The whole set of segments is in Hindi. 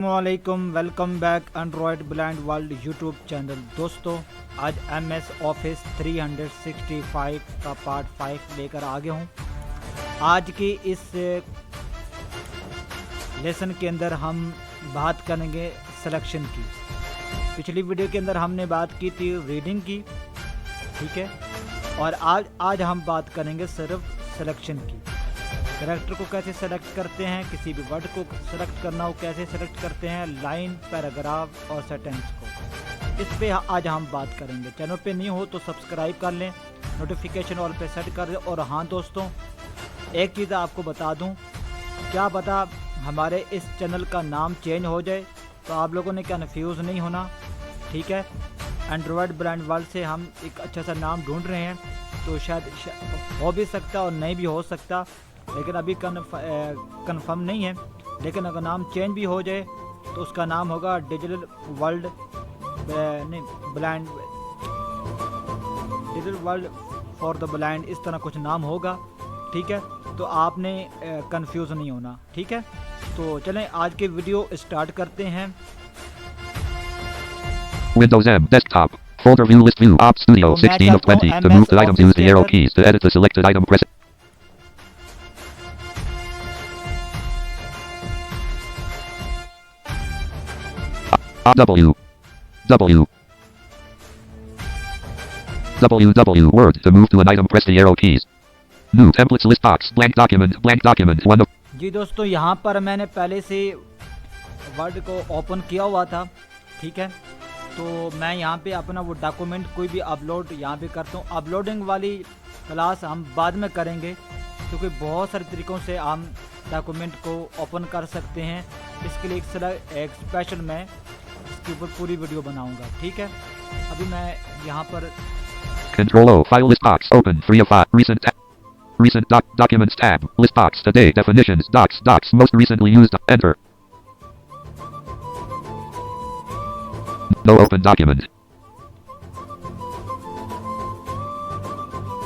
वालेकुम, welcome back Android blind world YouTube channel. दोस्तों, आज MS ऑफिस 365 का पार्ट 5 लेकर आ गया हूँ। आज की इस लेसन के अंदर हम बात करेंगे सिलेक्शन की। पिछली वीडियो के अंदर हमने बात की थी रीडिंग की, ठीक है, और आज हम बात करेंगे सिर्फ सिलेक्शन की। कैरेक्टर को कैसे सेलेक्ट करते हैं, किसी भी वर्ड को सेलेक्ट करना हो कैसे सेलेक्ट करते हैं, लाइन, पैराग्राफ और सेंटेंस को, इस पे आज हम बात करेंगे। चैनल पे नहीं हो तो सब्सक्राइब कर लें, नोटिफिकेशन ऑल पे सेट कर दें। और हाँ दोस्तों, एक चीज़ आपको बता दूं, क्या पता हमारे इस चैनल का नाम चेंज हो जाए, तो आप लोगों ने कन्फ्यूज़ नहीं होना, ठीक है। एंड्रॉयड ब्रांड वर्ल्ड से हम एक अच्छा सा नाम ढूंढ रहे हैं, तो शायद हो भी सकता और नहीं भी हो सकता, लेकिन अभी कन्फर्म नहीं है। लेकिन अगर नाम चेंज भी हो जाए तो उसका नाम होगा digital world blind, digital world for the blind, इस तरह कुछ नाम होगा, ठीक है। तो आपने कंफ्यूज नहीं होना, ठीक है। तो चलें आज के वीडियो स्टार्ट करते हैं। Windows M desktop folder view list view Op Studio 16 of 20 to move the items use the arrow keys to edit the selected item press W Word to move to an item press the arrow keys. New templates list box blank document one of जी दोस्तों, यहाँ पर मैंने पहले से वर्ड को ओपन किया हुआ था, ठीक है। तो मैं यहाँ पे अपना वो डॉक्यूमेंट कोई भी अपलोड यहाँ पे करता हूँ। अपलोडिंग वाली क्लास हम बाद में करेंगे, क्योंकि बहुत सारे तरीक़ों से हम डॉक्यूमेंट को ओपन कर सकते हैं। इसके लिए एक स्पेशल मैं इसके ऊपर पूरी वीडियो बनाऊंगा, ठीक है। अभी मैं यहाँ पर Control O file list box open 3 of 5 recent documents tab list box today definitions docs most recently used enter. No open document.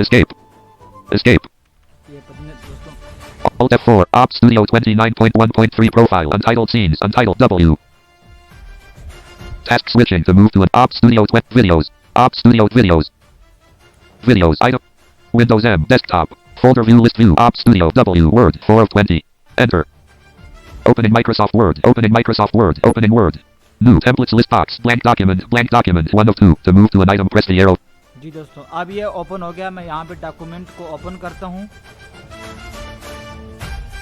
Escape. ये दोस्तों Alt F4 Op Studio 29.1.3 profile untitled scenes untitled W. Task switching to move to an Op Studio videos. Op Studio videos item Windows M desktop folder view list view Op Studio W Word 4 of 20 enter. Opening Microsoft Word opening Word new templates list box blank document 1 of 2 to move to an item press the arrow. जी दोस्तों, अब ये ओपन हो गया। मैं यहाँ पे डॉक्यूमेंट को ओपन करता हूँ।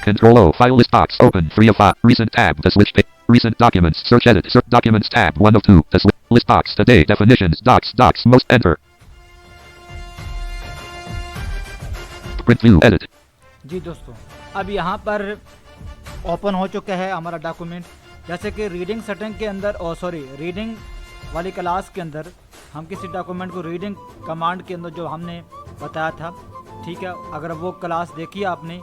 Control O file list box open 3 of 5 recent tab to switch recent documents search documents tab 1 of 2 to switch list box today definitions docs most enter. Print view edit. जी दोस्तों, अब यहाँ पर ओपन हो चुका है हमारा डॉक्यूमेंट। जैसे कि रीडिंग सेटिंग के अंदर रीडिंग वाली क्लास के अंदर हम किसी डॉक्यूमेंट को रीडिंग कमांड के अंदर जो हमने बताया था, ठीक है। अगर वो क्लास देखी आपने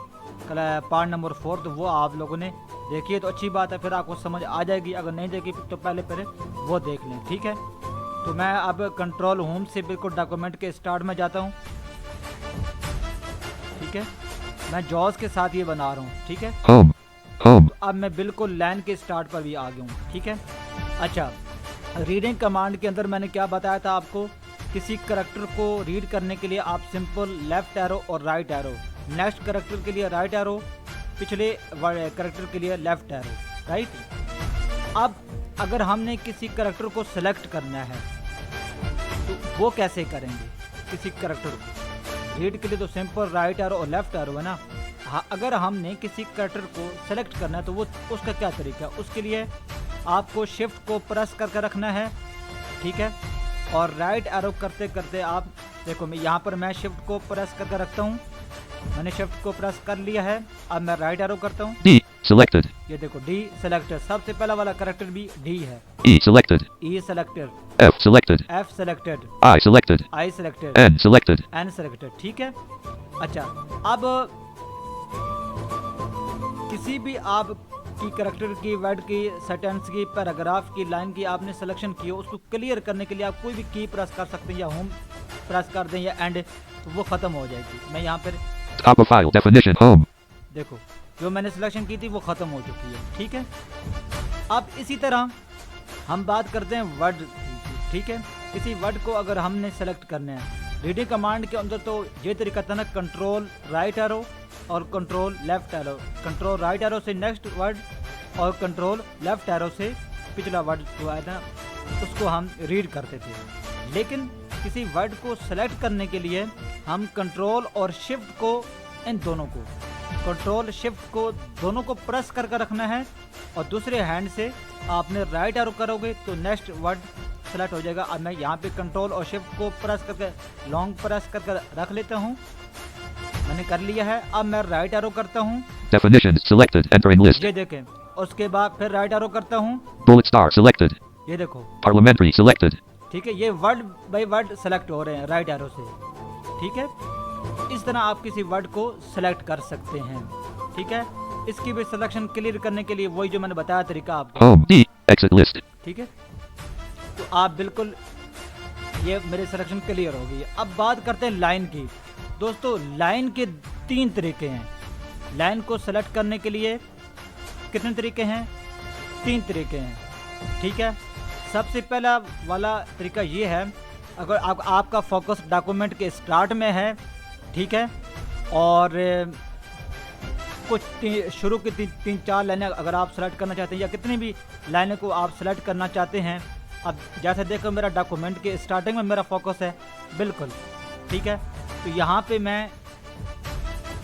पार्ट नंबर 4, तो वो आप लोगों ने देखी है तो अच्छी बात है, फिर आपको समझ आ जाएगी। अगर नहीं देखी तो पहले वो देख लें, ठीक है। तो मैं अब कंट्रोल होम से बिल्कुल डॉक्यूमेंट के स्टार्ट में जाता हूँ, ठीक है। मैं जॉज के साथ ये बना रहा हूँ, ठीक है। Home. अब मैं बिल्कुल लाइन के स्टार्ट पर भी आ गया हूँ, ठीक है। अच्छा, रीडिंग कमांड के अंदर मैंने क्या बताया था आपको, किसी करैक्टर को रीड करने के लिए आप सिंपल लेफ्ट एरो और राइट एरो, नेक्स्ट करैक्टर के लिए राइट एरो, पिछले करैक्टर के लिए लेफ्ट एरो, राइट। अब अगर हमने किसी करैक्टर को सिलेक्ट करना है तो वो कैसे करेंगे? किसी करैक्टर को रीड के लिए तो सिंपल राइट एरो और लेफ्ट एरो है ना। हाँ, अगर हमने किसी करैक्टर को सेलेक्ट करना है तो वो उसका क्या तरीका है? उसके लिए आपको शिफ्ट को प्रेस करके रखना है, ठीक है। और राइट एरो करते करते आप देखो, मैं शिफ्ट को प्रेस करके रखता हूँ। मैंने शिफ्ट को प्रेस कर लिया है। अब मैं राइट एरो करता हूँ। D selected. ये देखो, डी सेलेक्टेड, सबसे पहला वाला करैक्टर भी डी है। E selected. E selected, F selected. F selected, I selected. I selected, N selected. N selected, ठीक है। अच्छा, अब किसी भी आप की करैक्टर की, वर्ड की, सेंटेंस की, पैराग्राफ की, लाइन की आपने सिलेक्शन की हो, उसको क्लियर करने के लिए आप कोई भी की प्रेस कर सकते हैं, या होम प्रेस कर दें या एंड, तो वो ख़त्म हो जाएगी। मैं यहाँ पर Top of file definition home. देखो, जो मैंने सिलेक्शन की थी वो ख़त्म हो चुकी है, ठीक है। अब इसी तरह हम बात करते हैं वर्ड, ठीक है। किसी वर्ड को अगर हमने सेलेक्ट करना है रीडिंग कमांड के अंदर, तो ये तरीका था ना, कंट्रोल राइट एरो और control left arrow. Control right arrow से नेक्स्ट वर्ड और कंट्रोल लेफ्ट एरो से पिछला वर्ड जो आया था उसको हम रीड करते थे। लेकिन किसी वर्ड को सेलेक्ट करने के लिए हम कंट्रोल और शिफ्ट को, इन दोनों को, कंट्रोल शिफ्ट को दोनों को प्रेस करके रखना है और दूसरे हैंड से आपने राइट एरो करोगे तो नेक्स्ट वर्ड सेलेक्ट हो जाएगा। अब मैं यहाँ पे कंट्रोल और शिफ्ट को प्रेस करके लॉन्ग प्रेस करके रख लेता हूँ, मैंने कर लिया है। अब मैं राइट एरो करता हूँ, Definitions selected. Entering list. ये देखें। उसके बाद फिर राइट एरो करता हूँ, Bullet star selected. ये देखो, Parliamentary selected. ठीक है। ये वर्ड बाय वर्ड सेलेक्ट हो रहे हैं राइट एरो से, ठीक है। इस तरह आप किसी वर्ड को सेलेक्ट कर सकते हैं, ठीक है। इसकी भी सिलेक्शन क्लियर करने के लिए वही जो मैंने बताया तरीका आपको, Home. D. Exit list. ठीक है। तो आप बिल्कुल, ये मेरी सिलेक्शन क्लियर हो गई है। अब बात करते हैं लाइन की। दोस्तों लाइन के 3 तरीके हैं। लाइन को सेलेक्ट करने के लिए कितने तरीके हैं? 3 तरीके हैं, ठीक है। सबसे पहला वाला तरीका ये है, अगर आपका फोकस डॉक्यूमेंट के स्टार्ट में है, ठीक है, और कुछ शुरू की 3-4 लाइनें अगर आप सेलेक्ट करना चाहते हैं या कितनी भी लाइनें को आप सेलेक्ट करना चाहते हैं। अब जैसे देखो मेरा डॉक्यूमेंट के स्टार्टिंग में मेरा फोकस है बिल्कुल, ठीक है। तो यहाँ पे मैं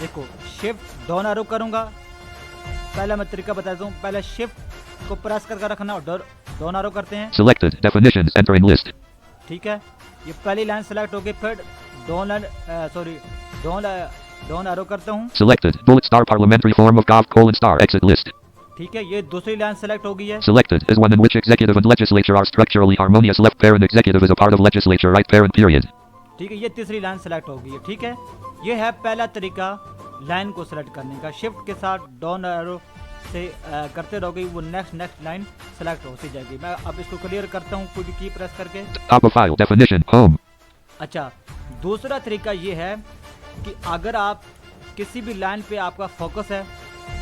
देखो शिफ्ट डाउन एरो करूँगा। पहला मैं तरीका बताता हूँ, पहले शिफ्ट को प्रेस करके रखना और डाउन एरो करते हैं। Selected. Definitions. Entering list. ठीक है, ये पहली लाइन सेलेक्ट हो गई। फिर डाउन एरो करता हूँ। Selected. Bullet star parliamentary form of gov colon star exit list. ठीक है, ये दूसरी लाइन सेलेक्ट हो गई है। Selected is one in which executive and legislature are structurally harmonious. Left parent executive is a part of legislature. Right parent period. ठीक है, ये तीसरी लाइन सेलेक्ट हो गई है, ठीक है। ये है पहला तरीका लाइन को सेलेक्ट करने का। शिफ्ट के साथ डाउन एरो से करते रहोगे, वो नेक्स्ट लाइन सेलेक्ट होती जाएगी। मैं अब इसको क्लियर करता हूँ कोई भी की प्रेस करके। Top of file. Definition. Home. अच्छा, दूसरा तरीका ये है कि अगर आप किसी भी लाइन पे आपका फोकस है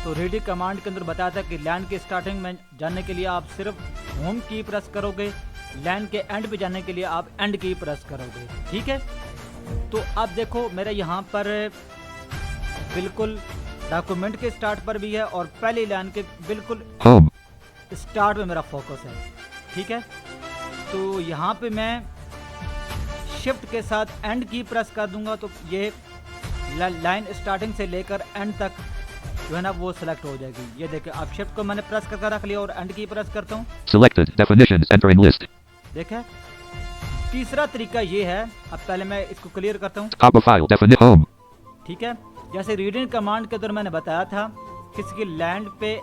तो रीडिंग कमांड के अंदर बताया था कि लाइन के स्टार्टिंग में जाने के लिए आप सिर्फ होम की प्रेस करोगे, लाइन के एंड पे जाने के लिए आप एंड की प्रेस करोगे, ठीक है। तो अब देखो मेरा यहाँ पर बिल्कुल डॉक्यूमेंट के स्टार्ट पर भी है और पहली लाइन के बिल्कुल Home. स्टार्ट में मेरा फोकस है, ठीक है। तो यहाँ पे मैं शिफ्ट के साथ एंड की प्रेस कर दूंगा तो ये लाइन स्टार्टिंग से लेकर एंड तक जो है ना वो सिलेक्ट हो जाएगी। ये देखिए, अब शिफ्ट को मैंने प्रेस करके रख लिया और एंड की प्रेस करता हूँ। Selected. Definitions. Entering list. देखें, तीसरा तरीका ये है, अब पहले मैं इसको क्लियर करता हूँ, Top of file. Definition. Home. ठीक है। जैसे रीडिंग कमांड के अंदर मैंने बताया था किसी की लाइन के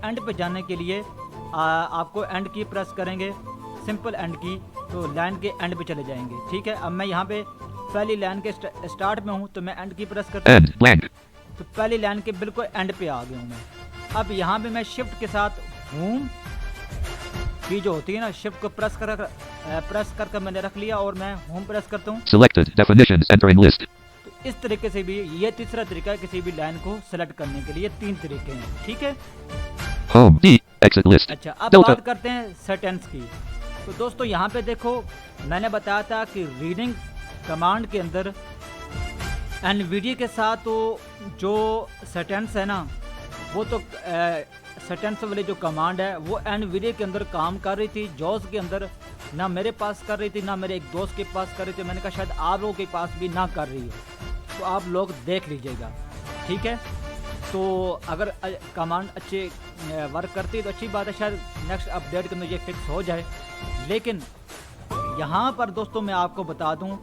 एंड पे जाने के लिए आपको एंड की प्रेस करेंगे, सिंपल एंड की, तो लाइन के एंड पे चले जाएंगे, ठीक है। अब मैं यहाँ पे पहली लाइन के स्टार्ट में हूँ तो मैं एंड की प्रेस करता हूँ, End. Blank. तो पहली लाइन के बिल्कुल एंड पे आ गया हूँ मैं। अब यहाँ पे मैं शिफ्ट के साथ होम की जो होती है ना, शिफ्ट को प्रेस करके मैंने रख लिया और मैं होम प्रेस करता हूँ। Selected. Definitions. Entering list. तो इस तरीके से भी ये तीसरा तरीका है किसी भी लाइन को सेलेक्ट करने के लिए। 3 तरीके हैं, ठीक है। Home. D. Exit list. अच्छा, अब Delta. बात करते हैं सेंटेंस की। तो दोस्तों यहाँ पे देखो मैंने बताया था कि रीडिंग कमांड के अंदर एनवीडी के साथ तो जो सेंटेंस है ना, वो तो सेंटेंस वाली जो कमांड है वो एनवीडी के अंदर काम कर रही थी। जॉस के अंदर ना मेरे पास कर रही थी, ना मेरे एक दोस्त के पास कर रही थी। मैंने कहा शायद आप लोगों के पास भी ना कर रही है, तो आप लोग देख लीजिएगा, ठीक है। तो अगर कमांड अच्छे वर्क करती है तो अच्छी बात है, शायद नेक्स्ट अपडेट के अंदर ये फिक्स हो जाए। लेकिन यहाँ पर दोस्तों मैं आपको बता दूँ,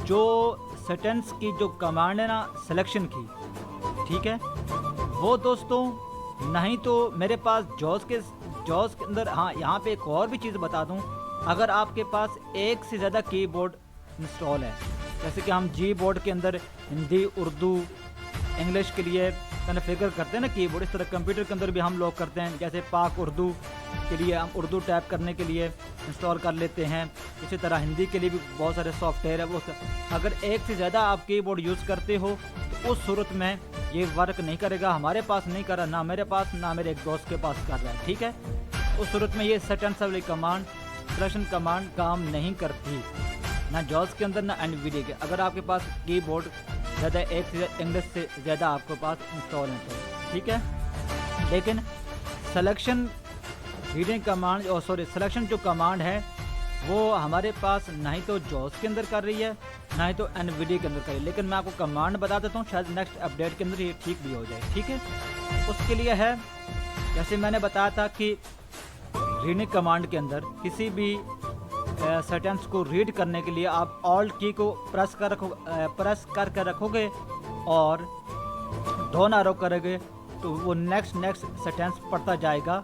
जो सेंटेंस की जो कमांड है ना सिलेक्शन की, ठीक है, वो दोस्तों नहीं तो मेरे पास जॉस के अंदर, हाँ यहाँ पे एक और भी चीज़ बता दूँ, अगर आपके पास एक से ज़्यादा कीबोर्ड इंस्टॉल है, जैसे कि हम जी बोर्ड के अंदर हिंदी, उर्दू, इंग्लिश के लिए कन्फिगर करते हैं ना कीबोर्ड, इस तरह कंप्यूटर के अंदर भी हम लोग करते हैं। जैसे पाक उर्दू के लिए हम उर्दू टाइप करने के लिए इंस्टॉल कर लेते हैं, इसी तरह हिंदी के लिए भी बहुत सारे सॉफ्टवेयर है वो। अगर एक से ज़्यादा आप कीबोर्ड यूज़ करते हो तो उस सूरत में ये वर्क नहीं करेगा, हमारे पास नहीं कर रहा, ना मेरे पास ना मेरे एक दोस्त के पास कर रहा है, ठीक है। उस सूरत में ये सेट वाली कमांड सिलेक्शन कमांड काम नहीं करती, ना जॉस के अंदर ना एनवीडिया के। अगर आपके पास कीबोर्ड ज़्यादा एक से इंग्लिश से ज़्यादा आपके पास इंस्टॉल है तो, ठीक है। लेकिन सिलेक्शन रीडिंग कमांड और सॉरी सिलेक्शन जो कमांड है वो हमारे पास ना ही तो जॉस के अंदर कर रही है ना ही तो एनवीडिया के अंदर कर रही है। लेकिन मैं आपको कमांड बता देता हूँ, शायद नेक्स्ट अपडेट के अंदर ये ठीक भी हो जाए, ठीक है। उसके लिए है, जैसे मैंने बताया था कि रीडिंग कमांड के अंदर किसी भी सेंटेंस को रीड करने के लिए आप ऑल्ट की को प्रेस करके रखोगे और डाउन एरो करोगे तो वो नेक्स्ट सेंटेंस पढ़ता जाएगा।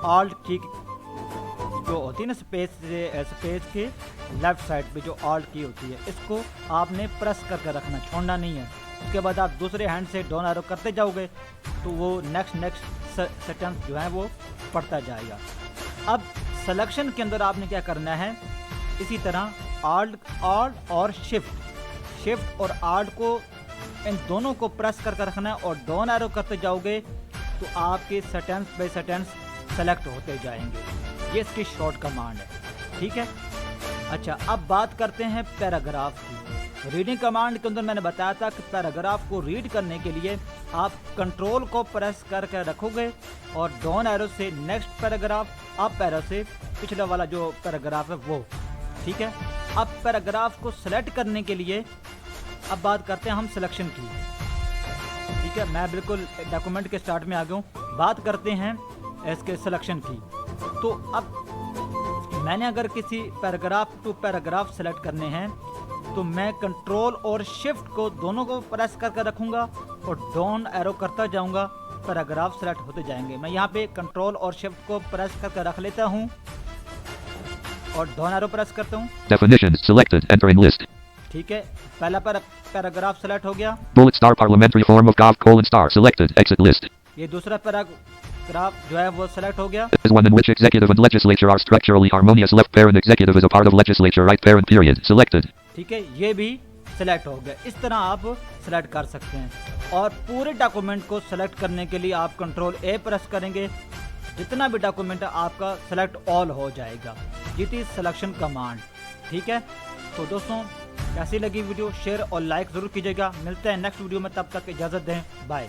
ऑल्ट की जो होती है ना स्पेस के लेफ्ट साइड पे जो ऑल्ट की होती है, इसको आपने प्रेस करके रखना, छोड़ना नहीं है। उसके बाद आप दूसरे हैंड से डाउन एरो करते जाओगे तो वो नेक्स्ट सेंटेंस जो है वो पढ़ता जाएगा। अब सिलेक्शन के अंदर आपने क्या करना है, इसी तरह ऑल्ट और शिफ्ट और ऑल्ट को इन दोनों को प्रेस करके रखना है और डाउन एरो करते जाओगे तो आपके सेंटेंस बाय सेंटेंस सेलेक्ट होते जाएंगे। ये इसकी शॉर्ट कमांड है, ठीक है। अच्छा, अब बात करते हैं पैराग्राफ की। रीडिंग कमांड के अंदर मैंने बताया था कि पैराग्राफ को रीड करने के लिए आप कंट्रोल को प्रेस करके रखोगे और डाउन एरो से नेक्स्ट पैराग्राफ, अप एरो से पिछला वाला जो पैराग्राफ है वो, ठीक है। अब पैराग्राफ को सेलेक्ट करने के लिए अब बात करते हैं हम सिलेक्शन की, ठीक है। मैं बिल्कुल डॉक्यूमेंट के स्टार्ट में आ गया हूँ। बात करते हैं इसके सिलेक्शन की। तो अब मैंने अगर किसी पैराग्राफ टू पैराग्राफ सेलेक्ट करने हैं तो मैं कंट्रोल और शिफ्ट को दोनों को प्रेस करके रखूँगा और डाउन एरो करता जाऊँगा, पैराग्राफ सेलेक्ट होते जाएंगे। मैं यहाँ पे कंट्रोल और शिफ्ट को प्रेस करके रख लेता हूँ और डाउन एरो प्रेस करता हूँ। Definitions selected. Entering list. ठीक है, पहला पैराग्राफ सेलेक्ट हो गया। Bullet star parliamentary form of gov: selected. Exit list. ये दूसरा पैराग्राफ जो है वो सेलेक्ट हो गया। Is one in which executive and legislature are structurally harmonious. Left parent executive is a part of legislature. Right parent period. Selected. ठीक है, ये भी सेलेक्ट हो गया। इस तरह आप सेलेक्ट कर सकते हैं और पूरे डॉक्यूमेंट को सेलेक्ट करने के लिए आप कंट्रोल ए प्रेस करेंगे, जितना भी डॉक्यूमेंट है आपका सेलेक्ट ऑल हो जाएगा। ये थी सिलेक्शन कमांड, ठीक है। तो दोस्तों, कैसी लगी वीडियो शेयर और लाइक ज़रूर कीजिएगा। मिलते हैं नेक्स्ट वीडियो में, तब तक इजाज़त दें, बाय।